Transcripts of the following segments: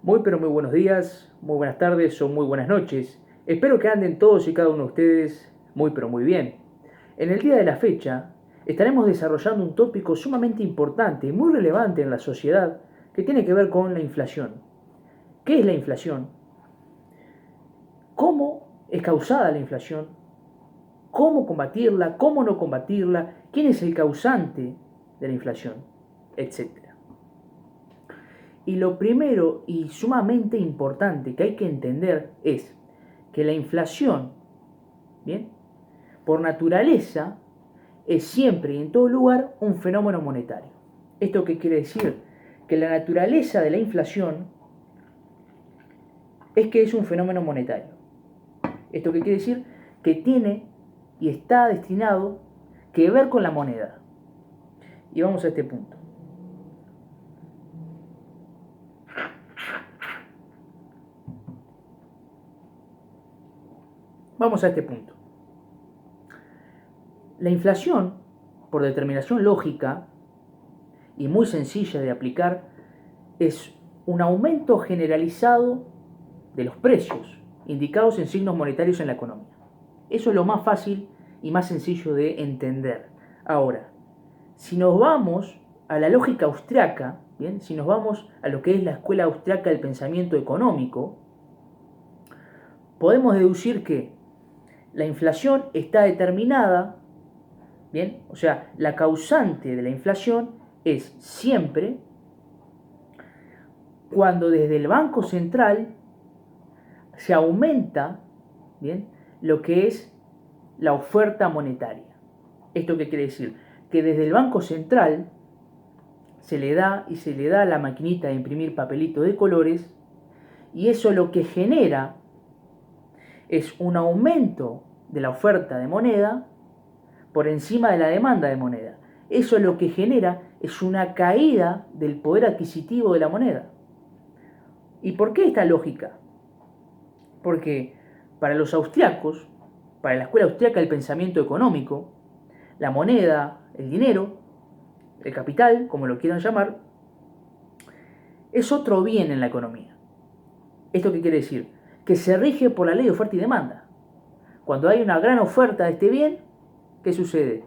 Muy pero muy buenos días, muy buenas tardes o muy buenas noches. Espero que anden todos y cada uno de ustedes muy pero muy bien. En el día de la fecha estaremos desarrollando un tópico sumamente importante y muy relevante en la sociedad que tiene que ver con la inflación. ¿Qué es la inflación? ¿Cómo es causada la inflación? ¿Cómo combatirla? ¿Cómo no combatirla? ¿Quién es el causante de la inflación? Etcétera. Y lo primero y sumamente importante que hay que entender es que la inflación, ¿bien?, por naturaleza, es siempre y en todo lugar un fenómeno monetario. ¿Esto qué quiere decir? Que la naturaleza de la inflación es que es un fenómeno monetario. ¿Esto qué quiere decir? Que tiene y está destinado que ver con la moneda. Y vamos a este punto. Vamos a este punto. La inflación, por determinación lógica y muy sencilla de aplicar, es un aumento generalizado de los precios indicados en signos monetarios en la economía. Eso es lo más fácil y más sencillo de entender. Ahora, si nos vamos a la lógica austriaca, ¿bien?, si nos vamos a lo que es la escuela austriaca del pensamiento económico, podemos deducir que la inflación está determinada, ¿bien?, o sea, la causante de la inflación es siempre cuando desde el Banco Central se aumenta, ¿bien?, lo que es la oferta monetaria. ¿Esto qué quiere decir? Que desde el Banco Central se le da a la maquinita de imprimir papelito de colores, y eso lo que genera es un aumento de la oferta de moneda por encima de la demanda de moneda. Eso lo que genera es una caída del poder adquisitivo de la moneda. ¿Y por qué esta lógica? Porque para los austriacos, para la escuela austriaca del pensamiento económico, la moneda, el dinero, el capital, como lo quieran llamar, es otro bien en la economía. ¿Esto qué quiere decir? Que se rige por la ley de oferta y demanda. Cuando hay una gran oferta de este bien, ¿qué sucede?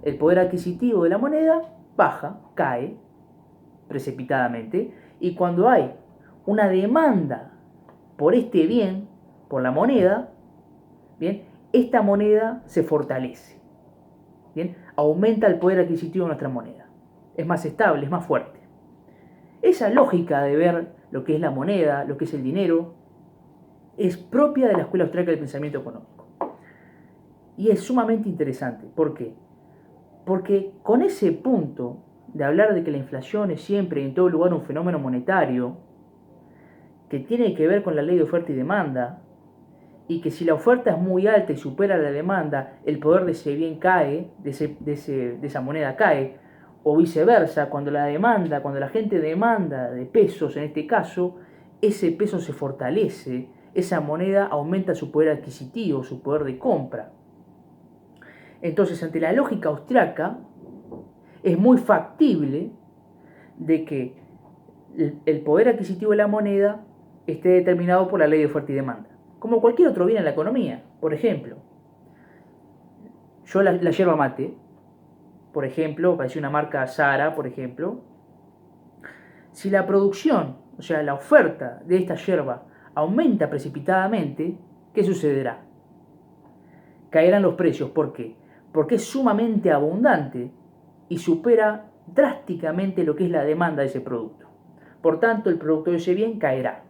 El poder adquisitivo de la moneda baja, cae precipitadamente, y cuando hay una demanda por este bien, por la moneda, ¿bien?, esta moneda se fortalece, ¿bien?, aumenta el poder adquisitivo de nuestra moneda, es más estable, es más fuerte. Esa lógica de ver lo que es la moneda, lo que es el dinero, es propia de la escuela austriaca del pensamiento económico. Y es sumamente interesante. ¿Por qué? Porque con ese punto de hablar de que la inflación es siempre y en todo lugar un fenómeno monetario, que tiene que ver con la ley de oferta y demanda, y que si la oferta es muy alta y supera la demanda, el poder de ese bien cae, de esa moneda cae, o viceversa, cuando la gente demanda de pesos en este caso, ese peso se fortalece, esa moneda aumenta su poder adquisitivo, su poder de compra. Entonces, ante la lógica austriaca, es muy factible de que el poder adquisitivo de la moneda esté determinado por la ley de oferta y demanda, como cualquier otro bien en la economía. Por ejemplo, yo la yerba mate, por ejemplo, para decir una marca Sara, por ejemplo, si la producción, o sea, la oferta de esta yerba aumenta precipitadamente, ¿qué sucederá? Caerán los precios. ¿Por qué? Porque es sumamente abundante y supera drásticamente lo que es la demanda de ese producto. Por tanto, el producto de ese bien caerá.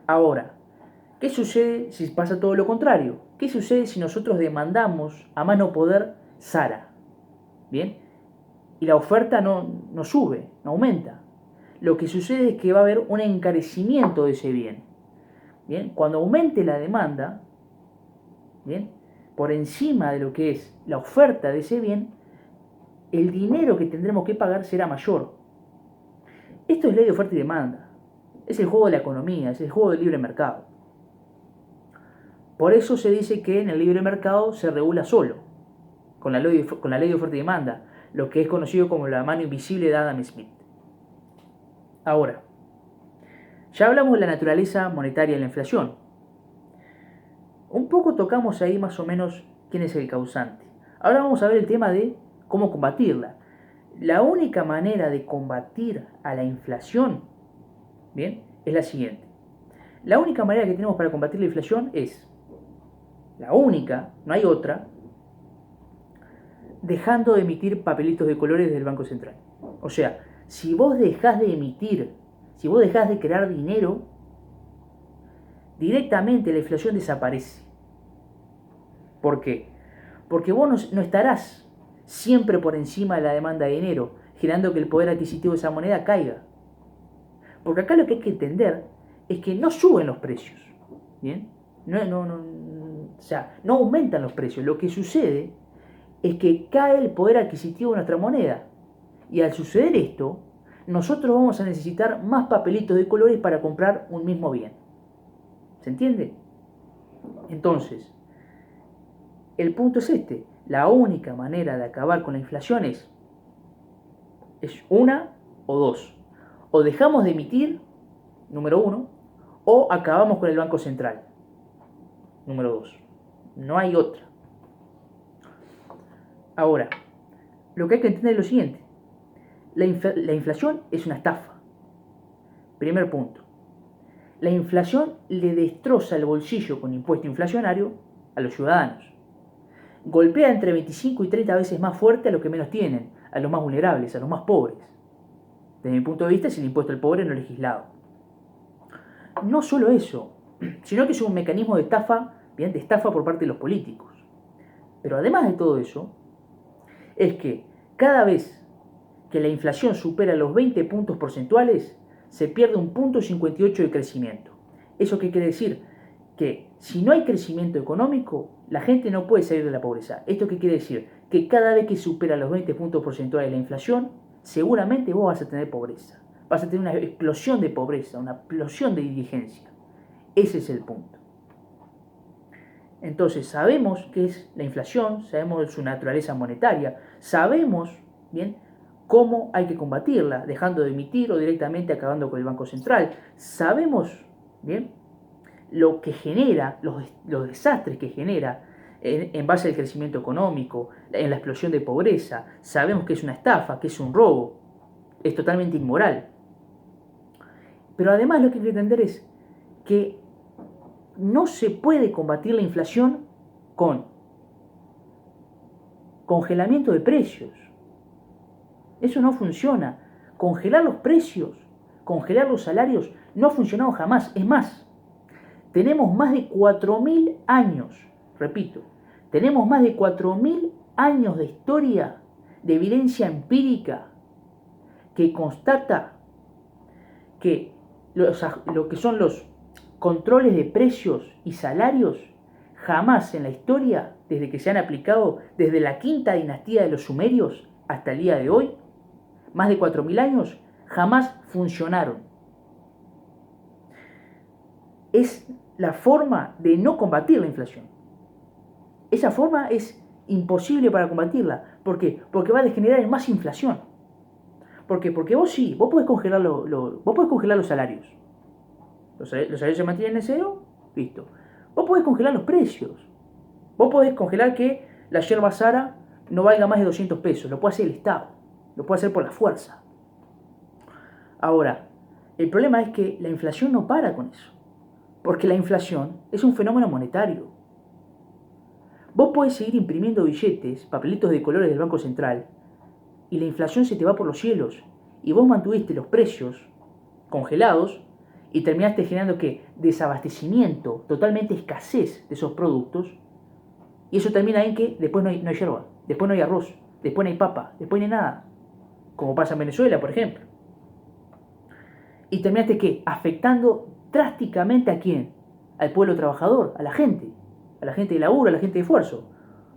Ahora, ¿qué sucede si pasa todo lo contrario? ¿Qué sucede si nosotros demandamos a más no poder Sara? ¿Bien? Y la oferta no sube, no aumenta. Lo que sucede es que va a haber un encarecimiento de ese bien. ¿Bien? Cuando aumente la demanda, ¿bien?, por encima de lo que es la oferta de ese bien, el dinero que tendremos que pagar será mayor. Esto es ley de oferta y demanda. Es el juego de la economía, es el juego del libre mercado. Por eso se dice que en el libre mercado se regula solo, con la ley de oferta y demanda, lo que es conocido como la mano invisible de Adam Smith. Ahora, Ya hablamos de la naturaleza monetaria de la inflación. Un poco tocamos ahí más o menos quién es el causante. Ahora vamos a ver el tema de cómo combatirla. La única manera de combatir a la inflación, bien, es la siguiente. La única manera que tenemos para combatir la inflación es, la única, no hay otra, dejando de emitir papelitos de colores del Banco Central. O sea, si vos dejás de emitir, si vos dejás de crear dinero, directamente la inflación desaparece. ¿Por qué? Porque vos no estarás siempre por encima de la demanda de dinero, generando que el poder adquisitivo de esa moneda caiga. Porque acá lo que hay que entender es que no suben los precios, ¿bien? O sea, no aumentan los precios. Lo que sucede es que cae el poder adquisitivo de nuestra moneda. Y al suceder esto, nosotros vamos a necesitar más papelitos de colores para comprar un mismo bien. ¿Se entiende? Entonces, el punto es este. La única manera de acabar con la inflación es una o dos. O dejamos de emitir, número uno, o acabamos con el Banco Central, número dos. No hay otra. Ahora, lo que hay que entender es lo siguiente. La inflación es una estafa. Primer punto. La inflación le destroza el bolsillo con impuesto inflacionario a los ciudadanos. Golpea entre 25 y 30 veces más fuerte a los que menos tienen, a los más vulnerables, a los más pobres. Desde mi punto de vista es el impuesto al pobre no legislado. No solo eso, sino que es un mecanismo de estafa, bien, de estafa por parte de los políticos. Pero además de todo eso, es que cada vez que la inflación supera los 20 puntos porcentuales, se pierde un punto 58 de crecimiento. ¿Eso qué quiere decir? Que si no hay crecimiento económico, la gente no puede salir de la pobreza. ¿Esto qué quiere decir? Que cada vez que supera los 20 puntos porcentuales la inflación, seguramente vos vas a tener pobreza. Vas a tener una explosión de pobreza, una explosión de indigencia. Ese es el punto. Entonces, sabemos qué es la inflación, sabemos su naturaleza monetaria, sabemos, bien, cómo hay que combatirla, dejando de emitir o directamente acabando con el Banco Central. Sabemos, bien, lo que genera, los desastres que genera en base al crecimiento económico, en la explosión de pobreza. Sabemos que es una estafa, que es un robo, es totalmente inmoral. Pero además lo que hay que entender es que no se puede combatir la inflación con congelamiento de precios. Eso no funciona. Congelar los precios, congelar los salarios, no ha funcionado jamás. Es más, tenemos más de 4.000 años, repito, tenemos más de 4.000 años de historia, de evidencia empírica, que constata que lo que son los controles de precios y salarios jamás en la historia, desde que se han aplicado desde la quinta dinastía de los sumerios hasta el día de hoy, más de 4.000 años, jamás funcionaron. Es la forma de no combatir la inflación. Esa forma es imposible para combatirla. ¿Por qué? Porque va a degenerar en más inflación. ¿Por qué? Porque vos sí, vos podés congelar, vos podés congelar los salarios. Los salarios se mantienen en cero, listo. Vos podés congelar los precios. Vos podés congelar que la yerba Sara no valga más de 200 pesos. Lo puede hacer el Estado. Lo puede hacer por la fuerza. Ahora, el problema es que la inflación no para con eso. Porque la inflación es un fenómeno monetario. Vos podés seguir imprimiendo billetes, papelitos de colores del Banco Central, y la inflación se te va por los cielos. Y vos mantuviste los precios congelados y terminaste generando ¿qué? Desabastecimiento, totalmente escasez de esos productos. Y eso termina en que después no hay yerba, después no hay arroz, después no hay papa, después no hay nada. Como pasa en Venezuela, por ejemplo. Y terminaste ¿qué? Afectando drásticamente ¿a quién? Al pueblo trabajador, a la gente de laburo, a la gente de esfuerzo.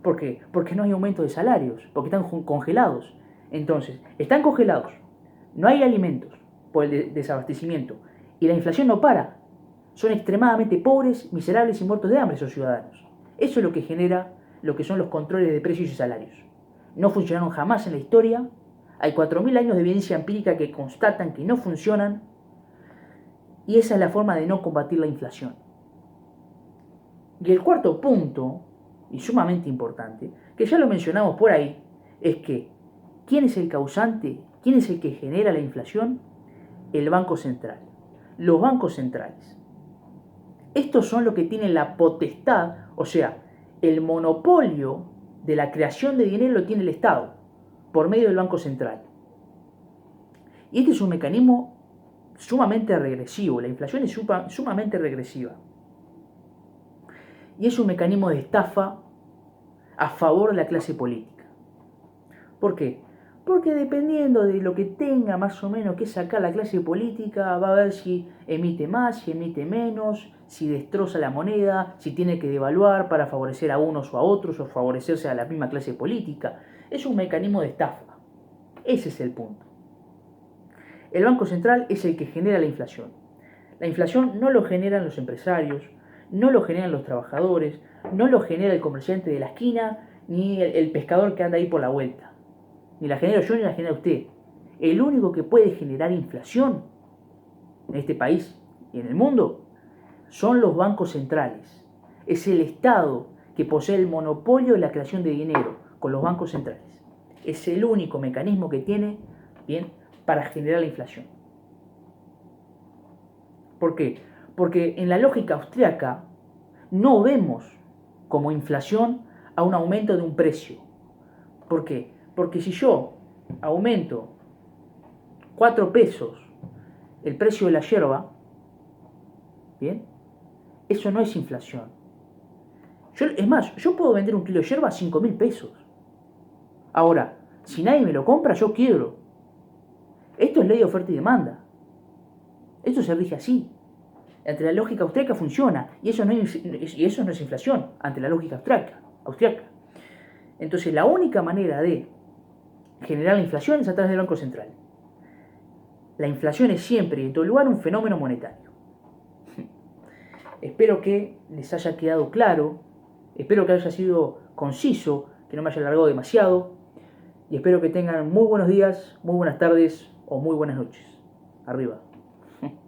¿Por qué? Porque no hay aumento de salarios, porque están congelados. Entonces, están congelados, no hay alimentos por el desabastecimiento y la inflación no para. Son extremadamente pobres, miserables y muertos de hambre esos ciudadanos. Eso es lo que genera lo que son los controles de precios y salarios. No funcionaron jamás en la historia. Hay 4.000 años de evidencia empírica que constatan que no funcionan. Y esa es la forma de no combatir la inflación. Y el cuarto punto, y sumamente importante, que ya lo mencionamos por ahí, es que ¿quién es el causante? ¿Quién es el que genera la inflación? El Banco Central. Los bancos centrales. Estos son los que tienen la potestad, o sea, el monopolio de la creación de dinero lo tiene el Estado, por medio del Banco Central. Y este es un mecanismo sumamente regresivo, la inflación es sumamente regresiva. Y es un mecanismo de estafa a favor de la clase política. ¿Por qué? Porque dependiendo de lo que tenga más o menos que sacar la clase política, va a ver si emite más, si emite menos, si destroza la moneda, si tiene que devaluar para favorecer a unos o a otros o favorecerse a la misma clase política. Es un mecanismo de estafa. Ese es el punto. El Banco Central es el que genera la inflación. La inflación no lo generan los empresarios, no lo generan los trabajadores, no lo genera el comerciante de la esquina, ni el pescador que anda ahí por la vuelta. Ni la genero yo ni la genera usted. El único que puede generar inflación en este país y en el mundo son los bancos centrales. Es el Estado que posee el monopolio de la creación de dinero con los bancos centrales. Es el único mecanismo que tiene, bien, para generar la inflación. ¿Por qué? Porque en la lógica austríaca no vemos como inflación a un aumento de un precio. ¿Por qué? Porque si yo aumento 4 pesos el precio de la yerba, ¿bien? Eso no es inflación. Es más, yo puedo vender un kilo de yerba a 5.000 pesos. Ahora, si nadie me lo compra, yo quiebro. Esto es ley de oferta y demanda. Esto se rige así. Ante la lógica austríaca funciona. Y eso no es inflación, ante la lógica austríaca. Entonces, la única manera de generar la inflación es a través del Banco Central. La inflación es siempre y en todo lugar un fenómeno monetario. Espero que les haya quedado claro, espero que haya sido conciso, que no me haya alargado demasiado, y espero que tengan muy buenos días, muy buenas tardes o muy buenas noches. Arriba.